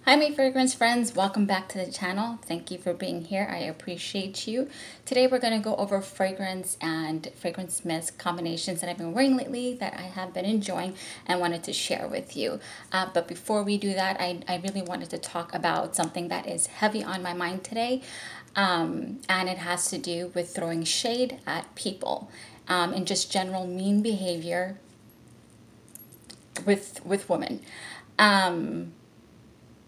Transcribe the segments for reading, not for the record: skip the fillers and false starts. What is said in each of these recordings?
Hi my fragrance friends, welcome back to the channel. Thank you for being here. I appreciate you. Today we're going to go over fragrance and fragrance mist combinations that I've been wearing lately that I have been enjoying and wanted to share with you. But before we do that, I really wanted to talk about something that is heavy on my mind today. And it has to do with throwing shade at people and just general mean behavior with women.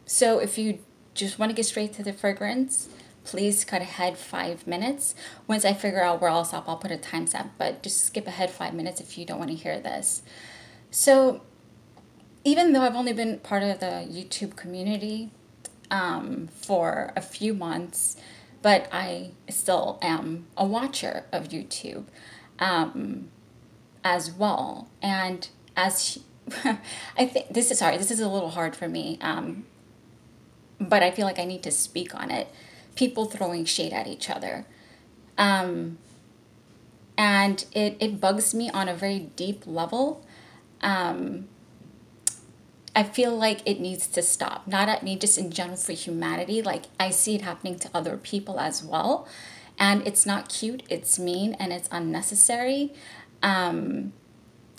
So if you just want to get straight to the fragrance, please cut ahead 5 minutes. Once I figure out where I'll stop, I'll put a timestamp, but just skip ahead 5 minutes if you don't want to hear this. So even though I've only been part of the YouTube community for a few months, but I still am a watcher of YouTube as well. And as I think this is a little hard for me. But I feel like I need to speak on it. People throwing shade at each other. And it bugs me on a very deep level. I feel like it needs to stop. Not at me, just in general for humanity. Like, I see it happening to other people as well. And it's not cute, it's mean, and it's unnecessary. And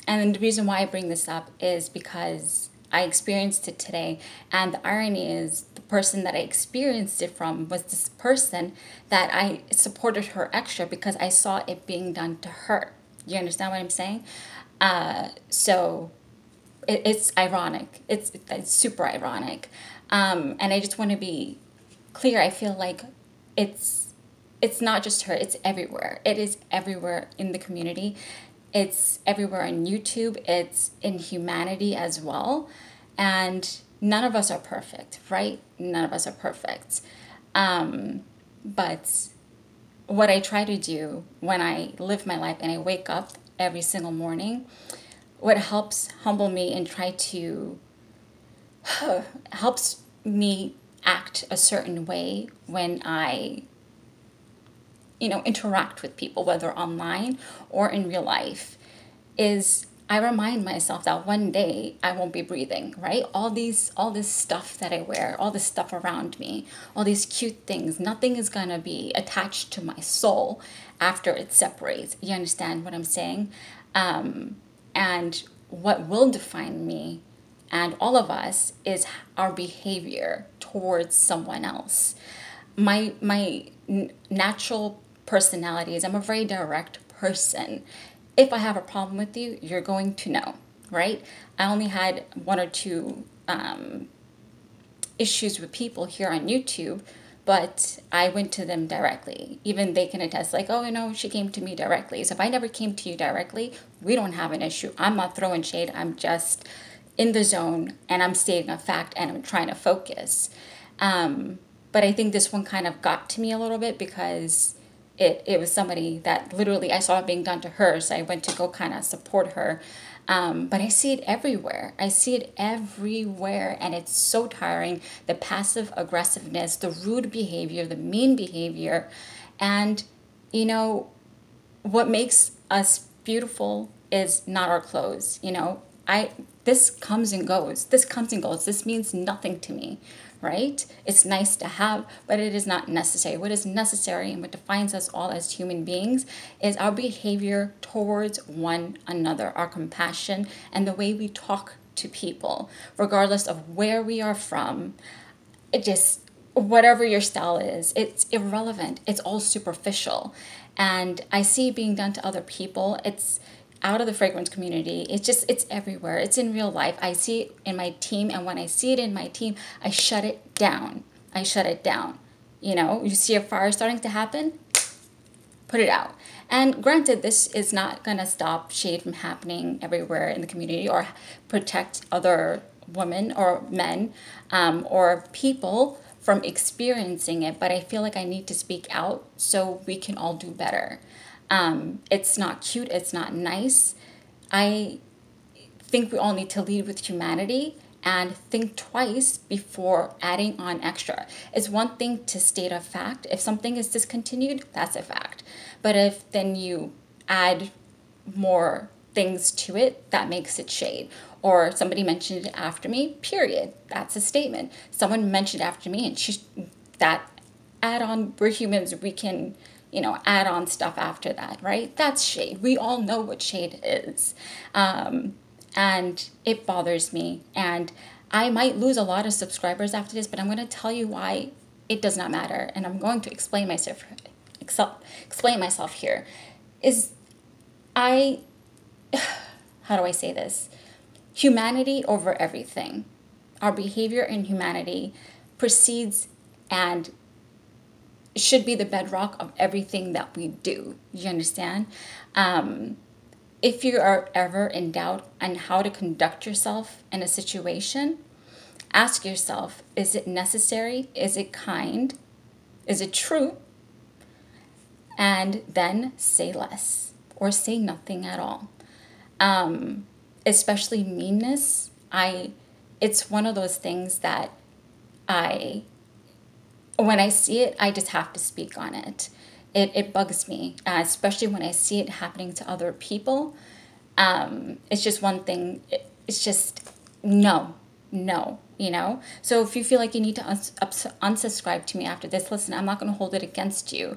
the reason why I bring this up is because I experienced it today, and the irony is the person that I experienced it from was this person that I supported her extra because I saw it being done to her. You understand what I'm saying? So it's ironic. It's super ironic. And I just want to be clear. I feel like it's not just her. It's everywhere. It is everywhere in the community. It's everywhere on YouTube. It's in humanity as well. And none of us are perfect, right? None of us are perfect. But what I try to do when I live my life and I wake up every single morning, what helps humble me and helps me act a certain way when I interact with people, whether online or in real life, is I remind myself that one day I won't be breathing, right? All this stuff that I wear, all this stuff around me, all these cute things, nothing is gonna be attached to my soul after it separates. You understand what I'm saying? And what will define me and all of us is our behavior towards someone else. My natural personality is I'm a very direct person. If I have a problem with you, you're going to know, right? I only had 1 or 2 issues with people here on YouTube, but I went to them directly. Even they can attest, like, oh, she came to me directly. So if I never came to you directly, we don't have an issue. I'm not throwing shade. I'm just in the zone, and I'm stating a fact, and I'm trying to focus. But I think this one kind of got to me a little bit because it was somebody that literally I saw it being done to her, so I went to go kind of support her. But I see it everywhere. I see it everywhere, and it's so tiring. The passive aggressiveness, the rude behavior, the mean behavior. And, what makes us beautiful is not our clothes. This comes and goes. This comes and goes. This means nothing to me, right? It's nice to have, but it is not necessary. What is necessary and what defines us all as human beings is our behavior towards one another, our compassion, and the way we talk to people, regardless of where we are from. Whatever your style is, it's irrelevant. It's all superficial. And I see it being done to other people. It's out of the fragrance community. It's everywhere. It's in real life. I see it in my team, and when I see it in my team, I shut it down. I shut it down. You see a fire starting to happen, put it out. And granted, this is not going to stop shade from happening everywhere in the community or protect other women or men or people from experiencing it, but I feel like I need to speak out so we can all do better. It's not cute. It's not nice. I think we all need to lead with humanity and think twice before adding on extra. It's one thing to state a fact. If something is discontinued, that's a fact. But if then you add more things to it, that makes it shade. Or somebody mentioned it after me, period. That's a statement. Someone mentioned after me, and that add on, we're humans, we can, add on stuff after that, right? That's shade. We all know what shade is. And it bothers me. And I might lose a lot of subscribers after this, but I'm going to tell you why it does not matter. And I'm going to explain myself here. How do I say this? Humanity over everything. Our behavior in humanity precedes and should be the bedrock of everything that we do. You understand? If you are ever in doubt on how to conduct yourself in a situation, ask yourself, is it necessary? Is it kind? Is it true? And then say less or say nothing at all. Especially meanness. It's one of those things that when I see it, I just have to speak on it. It bugs me, especially when I see it happening to other people. It's just one thing. It's just no. So if you feel like you need to unsubscribe to me after this, listen, I'm not going to hold it against you.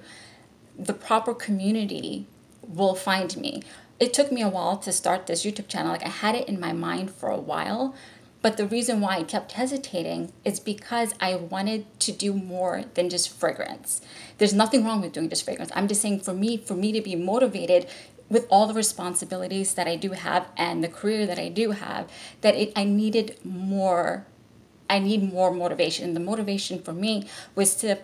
The proper community will find me. It took me a while to start this YouTube channel. Like, I had it in my mind for a while, but the reason why I kept hesitating is because I wanted to do more than just fragrance. There's nothing wrong with doing just fragrance. I'm just saying for me to be motivated with all the responsibilities that I do have and the career that I do have, I needed more. I need more motivation. And the motivation for me was to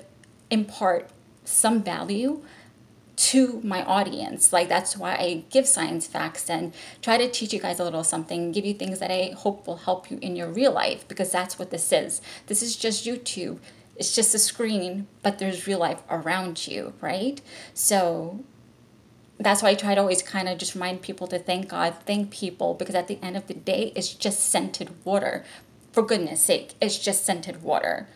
impart some value to my audience. Like, that's why I give science facts and try to teach you guys a little something, give you things that I hope will help you in your real life, because that's what this is. This is just YouTube. It's just a screen, but there's real life around you, right? So that's why I try to always kind of just remind people to thank God, thank people, because at the end of the day, it's just scented water. For goodness sake, it's just scented water.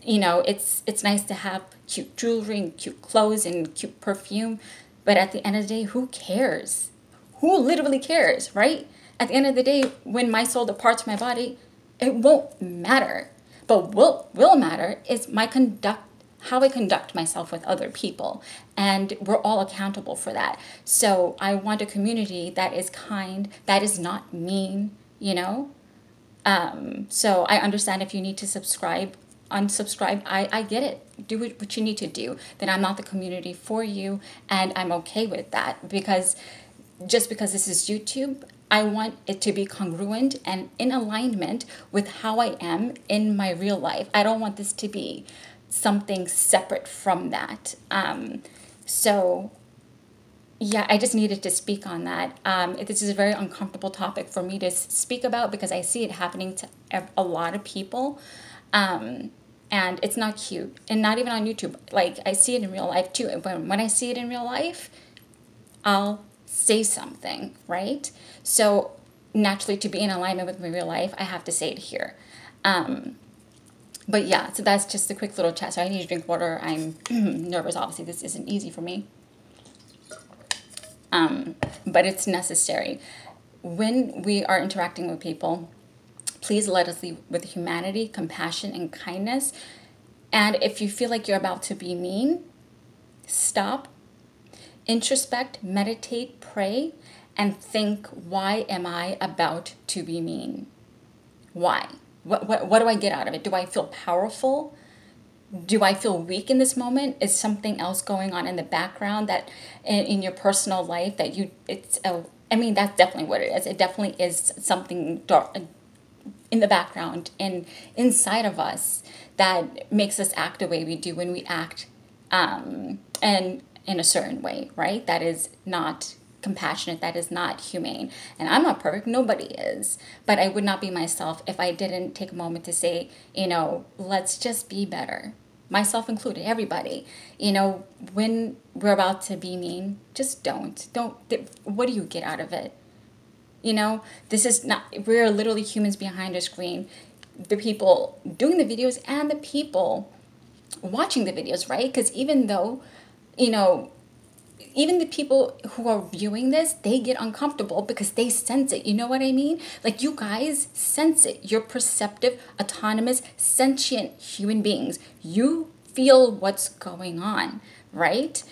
It's nice to have cute jewelry and cute clothes and cute perfume, but at the end of the day, who cares? Who literally cares, right? At the end of the day, when my soul departs my body, it won't matter. But what will matter is how I conduct myself with other people, and we're all accountable for that. So I want a community that is kind, that is not mean, So I understand if you need to unsubscribe, I get it. Do what you need to do. Then I'm not the community for you, and I'm okay with that, because just because this is YouTube, I want it to be congruent and in alignment with how I am in my real life. I don't want this to be something separate from that. So yeah, I just needed to speak on that. This is a very uncomfortable topic for me to speak about, because I see it happening to a lot of people. And it's not cute, and not even on YouTube. Like, I see it in real life too. When I see it in real life, I'll say something, right? So naturally, to be in alignment with my real life, I have to say it here. But yeah, so that's just a quick little chat. So I need to drink water. I'm nervous. Obviously, this isn't easy for me. But it's necessary. When we are interacting with people, please let us lead with humanity, compassion, and kindness. And if you feel like you're about to be mean, stop, introspect, meditate, pray, and think, why am I about to be mean? Why? What do I get out of it? Do I feel powerful? Do I feel weak in this moment? Is something else going on in the background that in your personal life that that's definitely what it is. It definitely is something dark in the background and inside of us that makes us act the way we do when we act and in a certain way, right? That is not compassionate, that is not humane. And I'm not perfect, nobody is. But I would not be myself if I didn't take a moment to say, let's just be better. Myself included, everybody. When we're about to be mean, just don't. What do you get out of it? This is not, we're literally humans behind a screen. The people doing the videos and the people watching the videos, right? Because even though, even the people who are viewing this, they get uncomfortable because they sense it. You know what I mean? Like, you guys sense it. You're perceptive, autonomous, sentient human beings. You feel what's going on, right?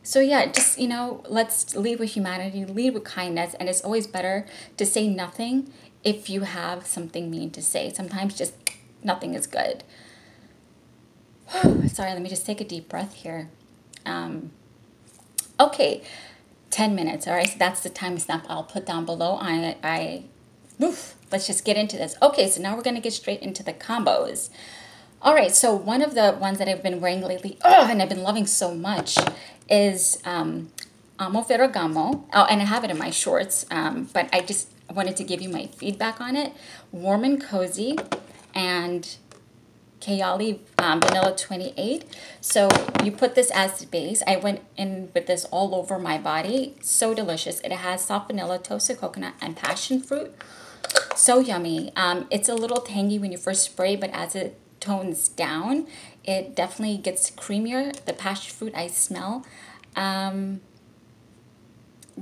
So yeah, just, you know, let's lead with humanity, lead with kindness. And it's always better to say nothing if you have something mean to say. Sometimes just nothing is good. Sorry, let me just take a deep breath here. Okay, 10 minutes. All right, so that's the time stamp I'll put down below. Let's just get into this. Okay, so now we're going to get straight into the combos. All right, so one of the ones that I've been wearing lately, and I've been loving so much, is Amo Ferragamo. Oh, and I have it in my shorts, but I just wanted to give you my feedback on it. Warm and Cozy and Kayali Vanilla 28. So you put this as the base. I went in with this all over my body. So delicious. It has soft vanilla, toasted coconut, and passion fruit. So yummy. It's a little tangy when you first spray, but as it tones down, it definitely gets creamier. The passion fruit I smell. The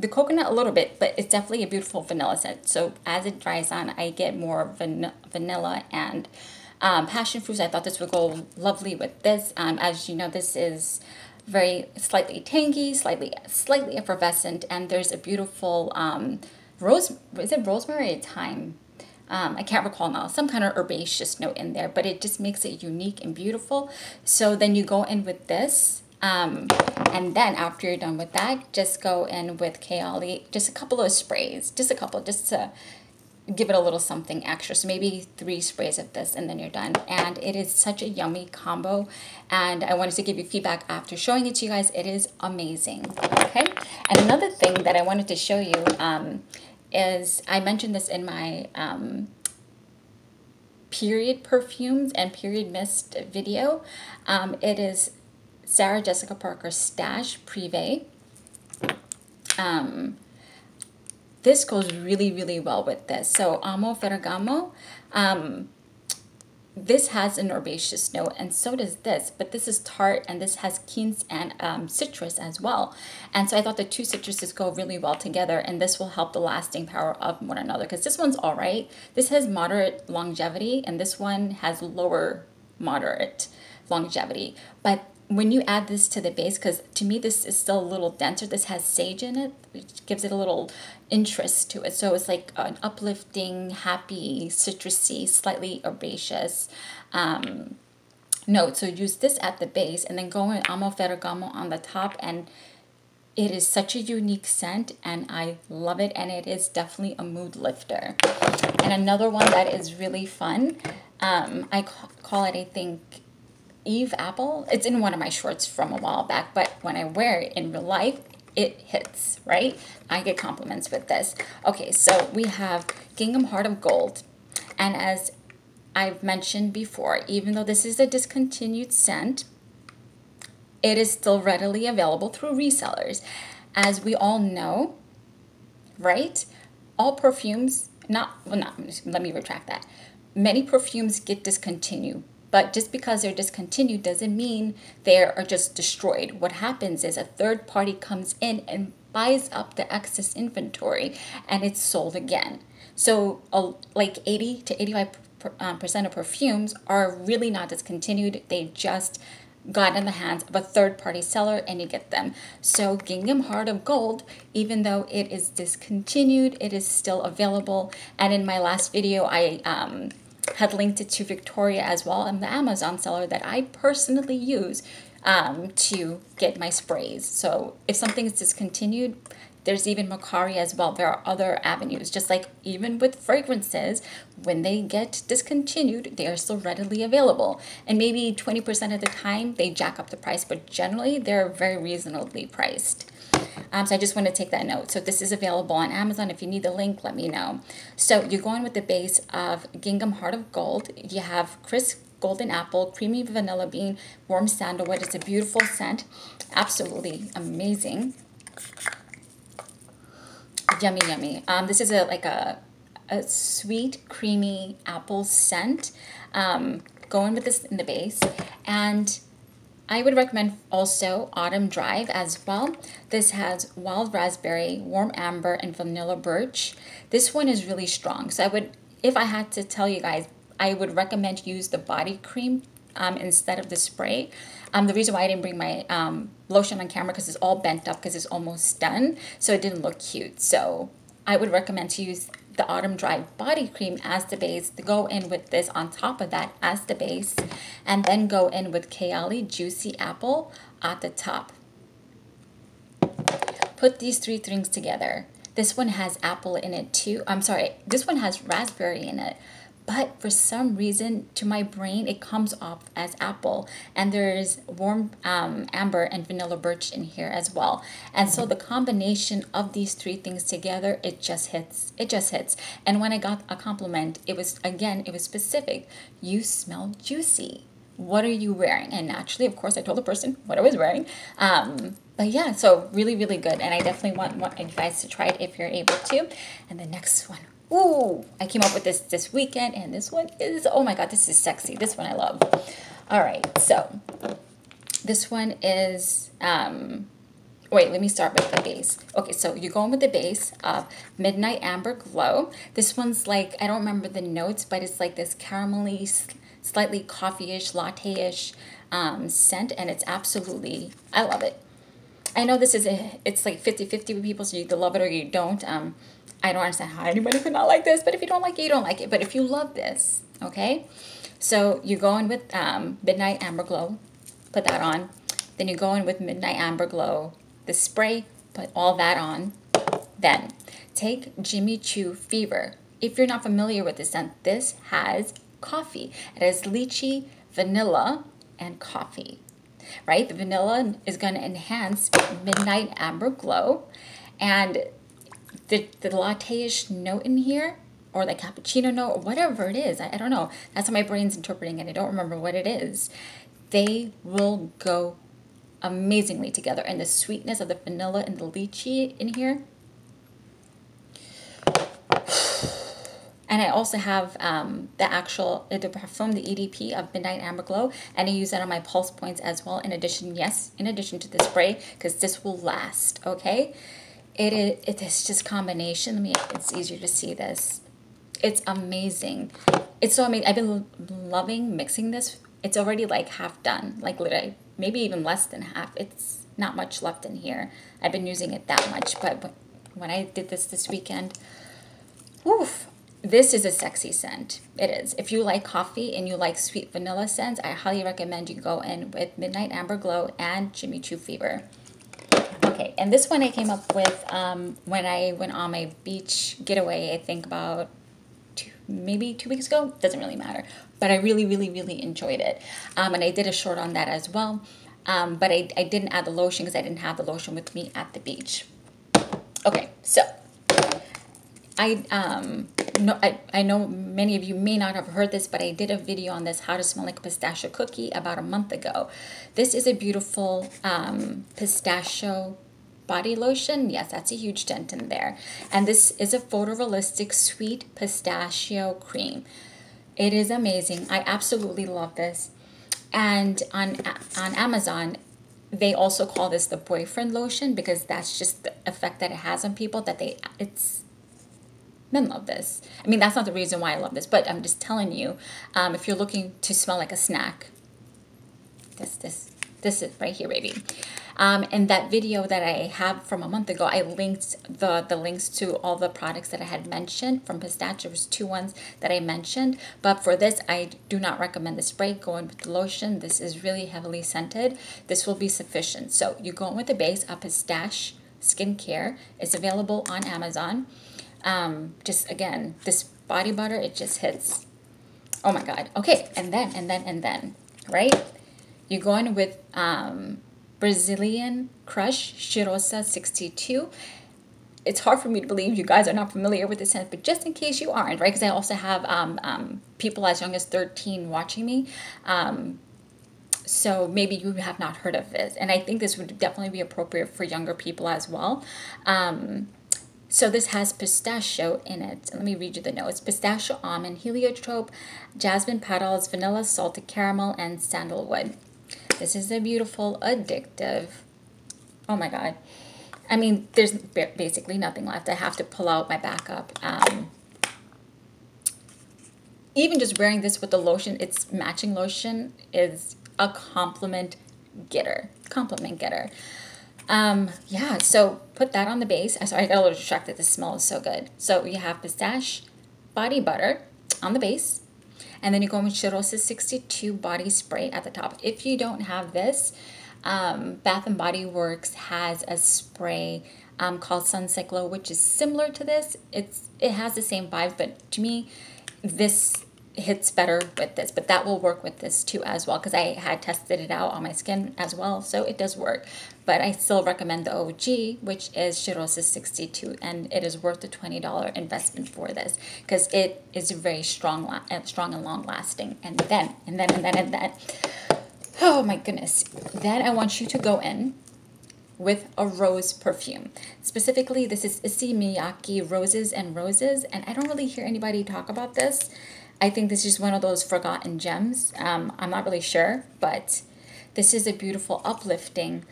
coconut a little bit, but it's definitely a beautiful vanilla scent. So as it dries on, I get more vanilla and passion fruits. I thought this would go lovely with this. As you know, this is very slightly tangy, slightly effervescent, and there's a beautiful is it rosemary or thyme? I can't recall now, some kind of herbaceous note in there, but it just makes it unique and beautiful. So then you go in with this, and then after you're done with that, just go in with Kayali, just a couple of sprays, just to give it a little something extra. So maybe 3 sprays of this and then you're done. And it is such a yummy combo. And I wanted to give you feedback after showing it to you guys. It is amazing. Okay. And another thing that I wanted to show you is I mentioned this in my period perfumes and period mist video. It is Sarah Jessica Parker Stash Privé. This goes really, really well with this. So Amo Ferragamo, this has an herbaceous note, and so does this, but this is tart, and this has quince and citrus as well. And so I thought the 2 citruses go really well together, and this will help the lasting power of one another, because this one's all right. This has moderate longevity, and this one has lower moderate longevity. But when you add this to the base, because to me this is still a little denser, this has sage in it, which gives it a little interest to it. So it's like an uplifting, happy, citrusy, slightly herbaceous note. So use this at the base and then go in Amo Ferragamo on the top, and it is such a unique scent and I love it, and it is definitely a mood lifter. And another one that is really fun, I call it, I think, Eve Apple. It's in one of my shorts from a while back, but when I wear it in real life, it hits, right? I get compliments with this. Okay, so we have Gingham Heart of Gold. And as I've mentioned before, even though this is a discontinued scent, it is still readily available through resellers. As we all know, right? All perfumes, let me retract that. Many perfumes get discontinued. But just because they're discontinued doesn't mean they are just destroyed. What happens is a third party comes in and buys up the excess inventory and it's sold again. So like 80 to 85% of perfumes are really not discontinued. They just got in the hands of a third party seller and you get them. So Gingham Heart of Gold, even though it is discontinued, it is still available. And in my last video, I had linked it to Victoria as well, and the Amazon seller that I personally use to get my sprays. So if something is discontinued, there's even Macari as well. There are other avenues, just like even with fragrances, when they get discontinued, they are still readily available. And maybe 20% of the time they jack up the price, but generally they're very reasonably priced. So I just want to take that note. So this is available on Amazon. If you need the link, let me know. So you're going with the base of Gingham Heart of Gold. You have crisp golden apple, creamy vanilla bean, warm sandalwood. It's a beautiful scent. Absolutely amazing. Yummy, yummy. This is like a sweet, creamy apple scent. Going with this in the base. And I would recommend also Autumn Drive as well. This has wild raspberry, warm amber, and vanilla birch. This one is really strong. So I would, if I had to tell you guys, I would recommend use the body cream instead of the spray. The reason why I didn't bring my lotion on camera because it's all bent up because it's almost done. So it didn't look cute. So I would recommend to use the Autumn Drive body cream as the base, to go in with this on top of that as the base, and then go in with Kayali Juicy Apple at the top. Put these three things together. This one has apple in it too. I'm sorry, this one has raspberry in it. But for some reason, to my brain, it comes off as apple. And there's warm amber and vanilla birch in here as well. And so the combination of these three things together, it just hits. It just hits. And when I got a compliment, it was, again, it was specific. You smell juicy. What are you wearing? And naturally, of course, I told the person what I was wearing. But yeah, so really, really good. And I definitely want you guys to try it if you're able to. And the next one. Ooh, I came up with this weekend, and this one is, oh my God, this is sexy. This one I love. All right, so this one is, wait, let me start with the base. Okay, so you're going with the base of Midnight Amber Glow. This one's like, I don't remember the notes, but it's like this caramelly, slightly coffee-ish, latte-ish scent, and it's absolutely, I love it. I know this is it's like 50-50 with people, so you either love it or you don't. I don't understand how anybody could not like this, but if you don't like it, you don't like it. But if you love this, okay? So you go in with Midnight Amber Glow, put that on. Then you go in with Midnight Amber Glow, the spray, put all that on. Then take Jimmy Choo Fever. If you're not familiar with this scent, this has coffee. It has lychee, vanilla, and coffee, right? The vanilla is going to enhance Midnight Amber Glow. And the latte-ish note in here, or the cappuccino note, or whatever it is, I don't know. That's how my brain's interpreting it. I don't remember what it is. They will go amazingly together. And the sweetness of the vanilla and the lychee in here. And I also have the Parfum, the EDP of Midnight Amber Glow, and I use that on my pulse points as well. In addition, yes, in addition to the spray, because this will last, okay? It is just combination. It's easier to see this. It's amazing. It's so amazing. I've been loving mixing this. It's already like half done, like literally, maybe even less than half. It's not much left in here. I've been using it that much, but when I did this weekend, woof. This is a sexy scent. It is. If you like coffee and you like sweet vanilla scents, I highly recommend you go in with Midnight Amber Glow and Jimmy Choo Fever. Okay, and this one I came up with when I went on my beach getaway, I think about maybe 2 weeks ago. Doesn't really matter. But I really, really, really enjoyed it. And I did a short on that as well. But I didn't add the lotion because I didn't have the lotion with me at the beach. Okay, so I know many of you may not have heard this, but I did a video on this, how to smell like a pistachio cookie, about a month ago. This is a beautiful pistachio body lotion. Yes, that's a huge dent in there. And this is a photorealistic sweet pistachio cream. It is amazing. I absolutely love this. And on Amazon, they also call this the boyfriend lotion because that's just the effect that it has on people, that men love this. I mean, that's not the reason why I love this, but I'm just telling you, if you're looking to smell like a snack, this is right here, baby. In that video that I have from a month ago, I linked the links to all the products that I had mentioned from Pistachio. There was 2 ones that I mentioned, but for this, I do not recommend the spray. Go in with the lotion. This is really heavily scented. This will be sufficient. So you go in with the base of Pistache Skincare. It's available on Amazon. Just again, this body butter, it just hits. Oh my God. Okay, and then, right? You go in with Brazilian Crush Cheirosa 62. It's hard for me to believe you guys are not familiar with this scent, but just in case you aren't, right? Because I also have people as young as 13 watching me. So maybe you have not heard of this. And I think this would definitely be appropriate for younger people as well. So this has pistachio in it. Let me read you the notes. Pistachio, almond, heliotrope, jasmine petals, vanilla, salted caramel, and sandalwood. This is a beautiful, addictive. Oh my God. I mean, there's basically nothing left. I have to pull out my backup. Even just wearing this with the lotion, it's matching lotion, is a compliment getter. Compliment getter. Yeah, so put that on the base. Sorry, I got a little distracted. The smell is so good. So you have pistache body butter on the base. And then you go with Cheirosa 62 body spray at the top. If you don't have this, Bath and Body Works has a spray called Sunset Glow, which is similar to this. It has the same vibe, but to me, this hits better with this, but that will work with this too as well, because I had tested it out on my skin as well, so it does work. But I still recommend the OG, which is Cheirosa 62, and it is worth the $20 investment for this, because it is very strong and long lasting. And then, oh my goodness, then I want you to go in with a rose perfume. Specifically, this is Issey Miyake Roses and Roses, and I don't really hear anybody talk about this. I think this is one of those forgotten gems. I'm not really sure, but this is a beautiful, uplifting,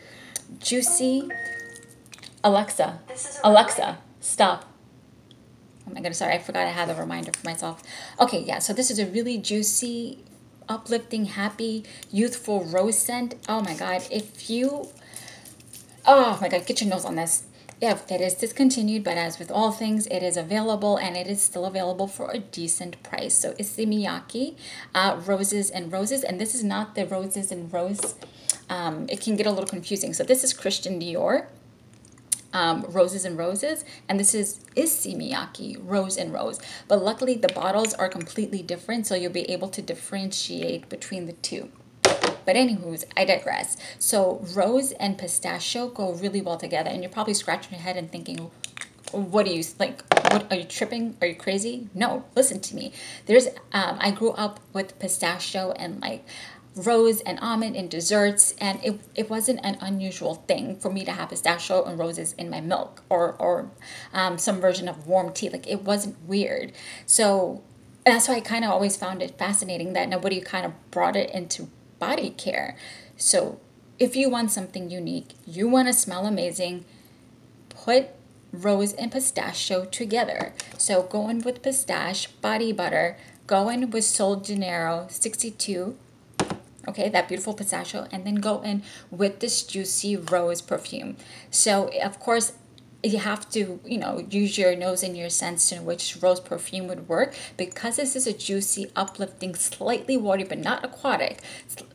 juicy. Alexa, stop. Oh my goodness, sorry, I forgot I had a reminder for myself. Okay, yeah, so this is a really juicy, uplifting, happy, youthful rose scent. Oh my God, oh my God, get your nose on this. Yeah, it is discontinued, but as with all things, it is available, and it is still available for a decent price. So Issey Miyake, Roses and Roses, and this is not the Roses and Rose. It can get a little confusing. So this is Christian Dior, Roses and Roses, and this is Issey Miyake, Rose and Rose. But luckily, the bottles are completely different, so you'll be able to differentiate between the two. But anywho's, I digress. So rose and pistachio go really well together, and you're probably scratching your head and thinking, what are you, like, what, are you tripping? Are you crazy? No, listen to me. I grew up with pistachio and like rose and almond in desserts, and it wasn't an unusual thing for me to have pistachio and roses in my milk or some version of warm tea. Like, it wasn't weird. So that's why I kind of always found it fascinating that nobody kind of brought it into body care. So if you want something unique, you want to smell amazing, put rose and pistachio together. So go in with pistache body butter, go in with Sol de Janeiro 62, okay, that beautiful pistachio, and then go in with this juicy rose perfume. So of course, you have to, use your nose and your sense to know which rose perfume would work. Because this is a juicy, uplifting, slightly watery, but not aquatic.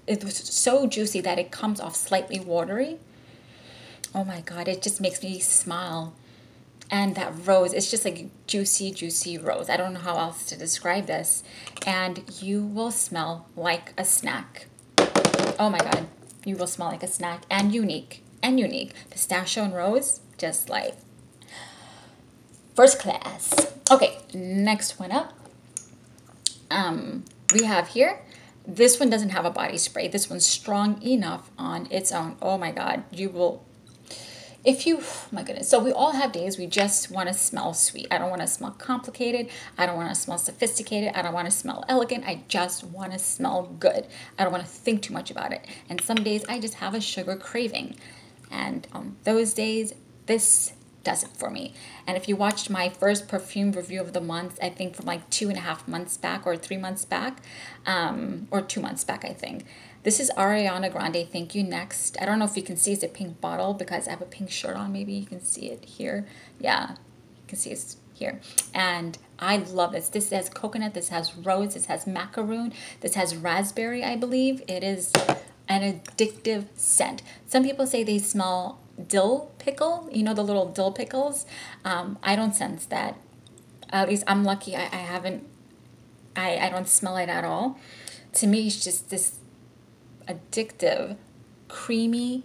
It was so juicy that it comes off slightly watery. Oh my God, it just makes me smile. And that rose, it's just like juicy, juicy rose. I don't know how else to describe this. And you will smell like a snack. Oh my God, you will smell like a snack, and unique. Pistachio and rose, just like first class. Okay, next one up. We have here, this one doesn't have a body spray. This one's strong enough on its own. Oh my God, oh my goodness. So we all have days we just want to smell sweet. I don't want to smell complicated. I don't want to smell sophisticated. I don't want to smell elegant. I just want to smell good. I don't want to think too much about it. And some days I just have a sugar craving. And on those days, this does it for me. And if you watched my first perfume review of the month, I think from like 2.5 months back or 3 months back, or 2 months back, I think. This is Ariana Grande, Thank You Next. I don't know if you can see, it's a pink bottle because I have a pink shirt on. Maybe you can see it here. Yeah, you can see it's here. And I love this. This has coconut, this has rose, this has macaroon, this has raspberry, I believe. It is an addictive scent. Some people say they smell dill pickle, the little dill pickles. I don't sense that. At least I'm lucky. I don't smell it at all. To me, it's just this addictive, creamy,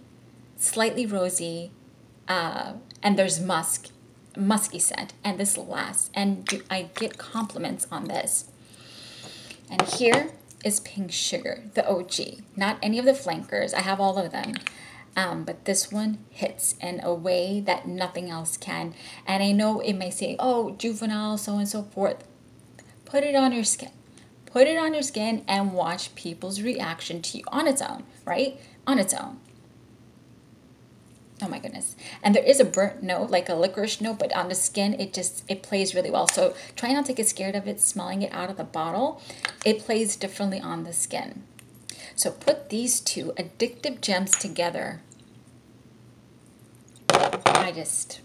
slightly rosy, and there's musky scent, and this lasts, and I get compliments on this. And here is Pink Sugar, the OG, not any of the flankers. I have all of them. But this one hits in a way that nothing else can. And I know it may say, oh, juvenile, so and so forth. Put it on your skin. put it on your skin and watch people's reaction to you on its own, right? On its own. Oh my goodness. And there is a burnt note, like a licorice note, but on the skin, it plays really well. So try not to get scared of it, smelling it out of the bottle. It plays differently on the skin. So put these two addictive gems together. Let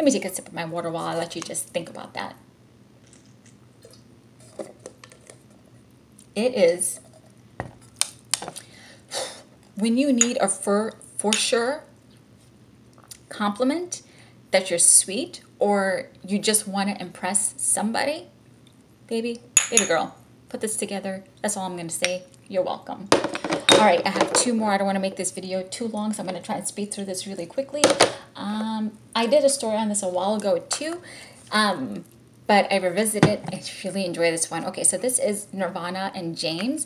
me take a sip of my water while I let you just think about that. It is, when you need a for sure compliment that you're sweet or you just want to impress somebody, baby girl, put this together. That's all I'm going to say. You're welcome. All right, I have two more. I don't want to make this video too long, so I'm going to try and speed through this really quickly. I did a story on this a while ago too, but I revisited it. I really enjoy this one. Okay, so this is Nirvana and James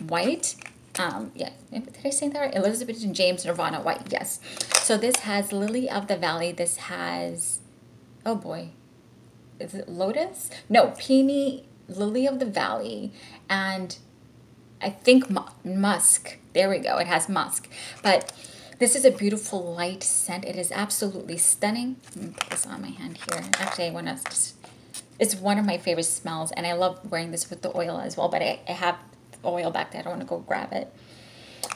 White. Yeah, did I say that right? Elizabeth and James Nirvana White, yes. So this has Lily of the Valley. This has, oh boy, is it Lotus? No, Peony, Lily of the Valley, and I think musk. There we go. It has musk. But this is a beautiful light scent. It is absolutely stunning. Let me put this on my hand here. Actually, I want to just, it's one of my favorite smells, and I love wearing this with the oil as well, but I have oil back there. I don't want to go grab it.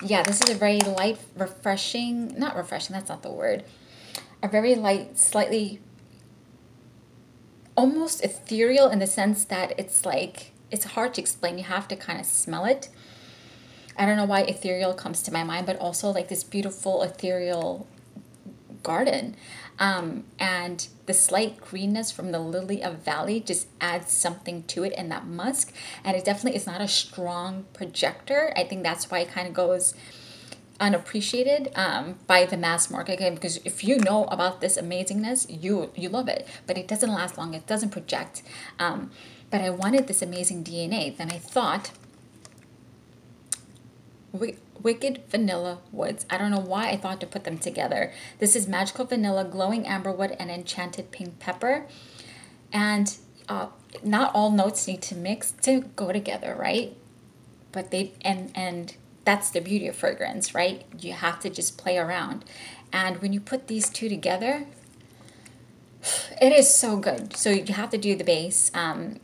Yeah, this is a very light, refreshing, not refreshing, that's not the word. A very light, slightly almost ethereal in the sense that it's like, it's hard to explain. You have to kind of smell it. I don't know why ethereal comes to my mind, but also like this beautiful ethereal garden. And the slight greenness from the Lily of Valley just adds something to it, and that musk. And it definitely is not a strong projector. I think that's why it kind of goes unappreciated by the mass market, again, because if you know about this amazingness, you love it, but it doesn't last long. It doesn't project. But I wanted this amazing DNA. Then I thought, Wicked Vanilla Woods. I don't know why I thought to put them together. This is Magical Vanilla, Glowing Amberwood, and Enchanted Pink Pepper. And not all notes need to mix to go together, right? But they, and that's the beauty of fragrance, right? You have to just play around. And when you put these two together, it is so good. So you have to do the base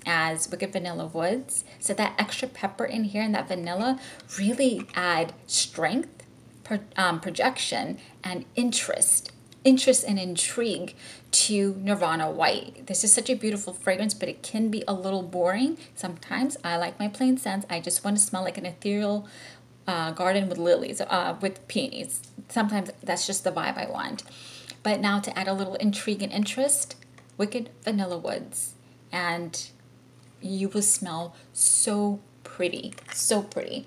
as Wicked Vanilla Woods. So that extra pepper in here and that vanilla really add strength, projection, and interest and intrigue to Nirvana White. This is such a beautiful fragrance, but it can be a little boring. Sometimes I like my plain scents. I just want to smell like an ethereal garden with lilies, with peonies. Sometimes that's just the vibe I want. But now to add a little intrigue and interest, Wicked Vanilla Woods. And you will smell so pretty, so pretty.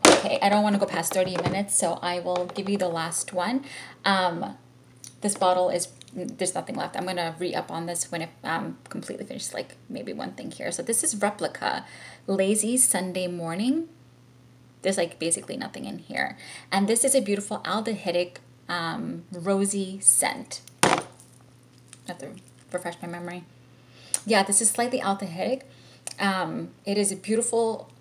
Okay, I don't want to go past 30 minutes, so I will give you the last one. This bottle is, there's nothing left. I'm going to re-up on this when I'm completely finished, like maybe one thing here. So this is Replica Lazy Sunday Morning. There's like basically nothing in here. And this is a beautiful aldehydic rosy scent. I have to refresh my memory. Yeah, this is slightly aldehydic. It is a beautiful,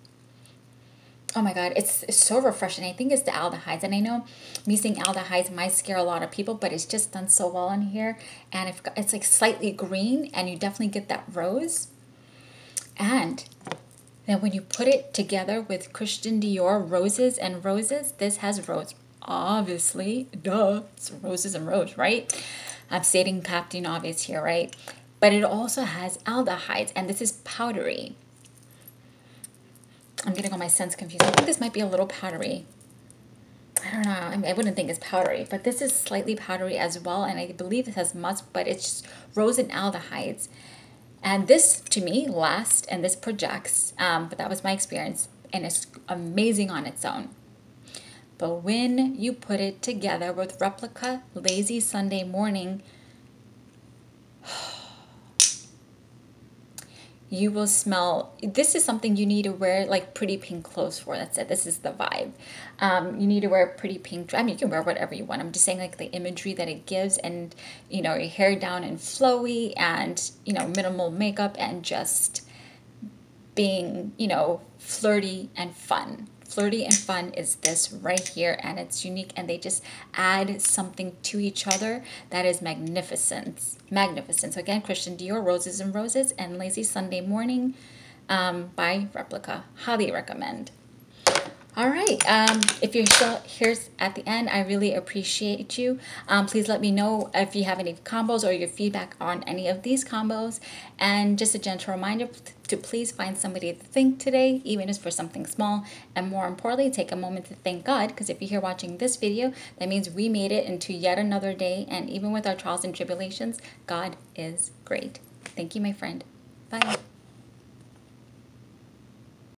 oh my god, it's so refreshing. I think it's the aldehydes, and I know me saying aldehydes might scare a lot of people, but it's just done so well in here. And it's like slightly green, and you definitely get that rose. And then when you put it together with Christian Dior Roses and Roses, this has rose. Obviously, duh, it's roses and rose, right? I'm stating Captain Obvious here, right? But it also has aldehydes, and this is powdery. I'm getting all my scents confused. I think this might be a little powdery. I don't know. I mean, I wouldn't think it's powdery, but this is slightly powdery as well, and I believe it has musk, but it's just rose and aldehydes. And this, to me, lasts, and this projects, but that was my experience, and it's amazing on its own. But when you put it together with Replica Lazy Sunday Morning, you will smell, this is something you need to wear like pretty pink clothes for. That's it. This is the vibe. You need to wear pretty pink, I mean, you can wear whatever you want. I'm just saying like the imagery that it gives, and, you know, your hair down and flowy, and, you know, minimal makeup, and just being, you know, flirty and fun. Flirty and fun is this right here, and it's unique, and they just add something to each other that is magnificent. Magnificent. So again, Christian Dior, Roses and Roses, and Lazy Sunday Morning by Replica. Highly recommend. All right. If you're still here at the end, I really appreciate you. Please let me know if you have any combos or your feedback on any of these combos. And just a gentle reminder to please find somebody to thank today, even if it's for something small. And more importantly, take a moment to thank God, because if you're here watching this video, that means we made it into yet another day. And even with our trials and tribulations, God is great. Thank you, my friend. Bye.